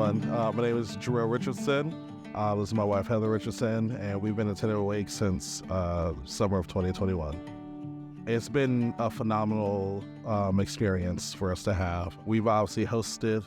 everyone. My name is Jerome Richardson. This is my wife, Heather Richardson, and we've been attending Awake since summer of 2021. It's been a phenomenal experience for us to have. We've obviously hosted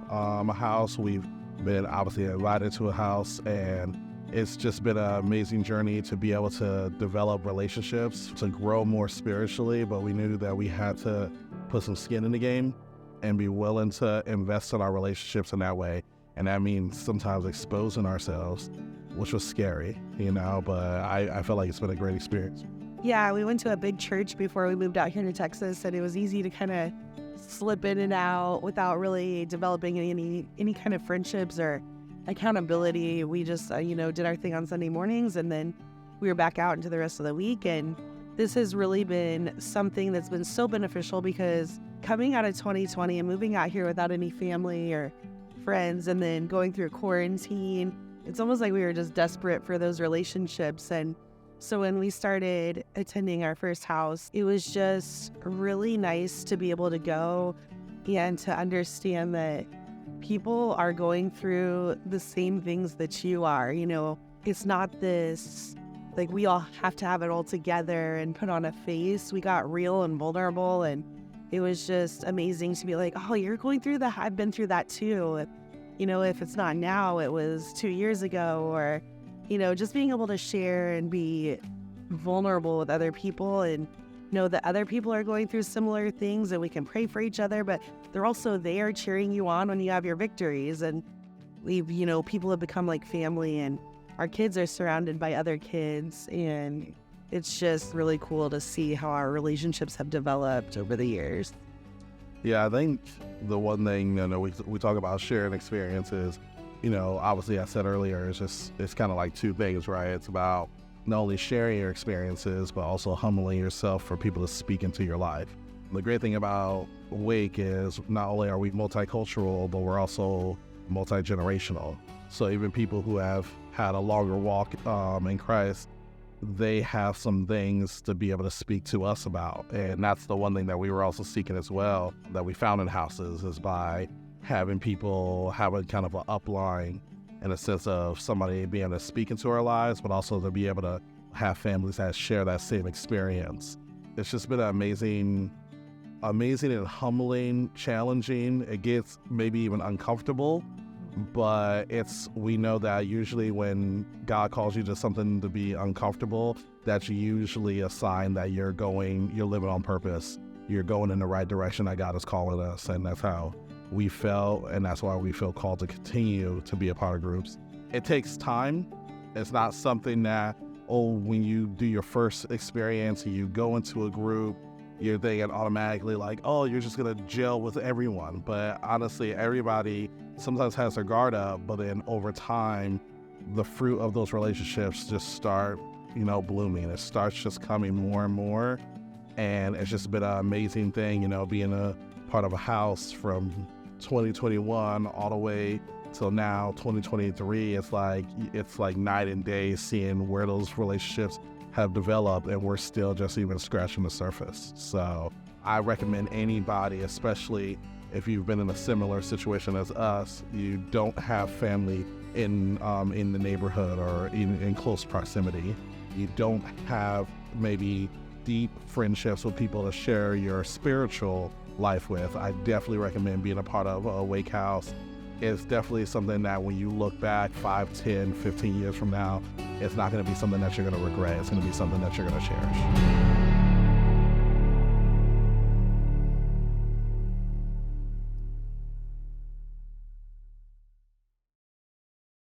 a house. We've been obviously invited to a house, and it's just been an amazing journey to be able to develop relationships, to grow more spiritually, but we knew that we had to put some skin in the game and be willing to invest in our relationships in that way. And that means sometimes exposing ourselves, which was scary, but I feel like it's been a great experience. Yeah, we went to a big church before we moved out here to Texas, and it was easy to kind of slip in and out without really developing any kind of friendships or accountability. We just, did our thing on Sunday mornings, and then we were back out into the rest of the week. And this has really been something that's been so beneficial, because coming out of 2020 and moving out here without any family or friends, and then going through quarantine, it's almost like we were just desperate for those relationships. And so when we started attending our first house, it was just really nice to be able to go and to understand that people are going through the same things that you are. It's not this, like, we all have to have it all together and put on a face. We got real and vulnerable, and it was just amazing to be like, oh, you're going through that. I've been through that too. If it's not now, it was 2 years ago, or, just being able to share and be vulnerable with other people and know that other people are going through similar things, and we can pray for each other, but they're also there cheering you on when you have your victories. And people have become like family, and our kids are surrounded by other kids, and it's just really cool to see how our relationships have developed over the years. Yeah, I think the one thing, we talk about sharing experiences, obviously I said earlier, it's kind of like two things, right? It's about not only sharing your experiences, but also humbling yourself for people to speak into your life. The great thing about Wake is not only are we multicultural, but we're also multi-generational. So even people who have had a longer walk in Christ, they have some things to be able to speak to us about. And that's the one thing that we were also seeking as well, that we found in houses, is by having people have a kind of an upline in a sense of somebody being able to speak into our lives, but also to be able to have families that share that same experience. It's just been amazing and humbling, challenging. It gets maybe even uncomfortable, but we know that usually when God calls you to something to be uncomfortable, that's usually a sign that you're living on purpose. You're going in the right direction that God is calling us, and that's how we felt, and that's why we feel called to continue to be a part of groups. It takes time. It's not something that, when you do your first experience and you go into a group, you're thinking automatically like, oh, you're just gonna gel with everyone. But honestly, everybody sometimes has their guard up, but then over time, the fruit of those relationships just start, blooming. It starts just coming more and more. And it's just been an amazing thing, being a part of a house from 2021 all the way till now, 2023. It's like night and day, seeing where those relationships have developed, and we're still just even scratching the surface. So I recommend anybody, especially if you've been in a similar situation as us, you don't have family in the neighborhood or in close proximity, you don't have maybe deep friendships with people to share your spiritual life with, I definitely recommend being a part of a Wake House. It's definitely something that when you look back 5, 10, 15 years from now, it's not going to be something that you're going to regret. It's going to be something that you're going to cherish.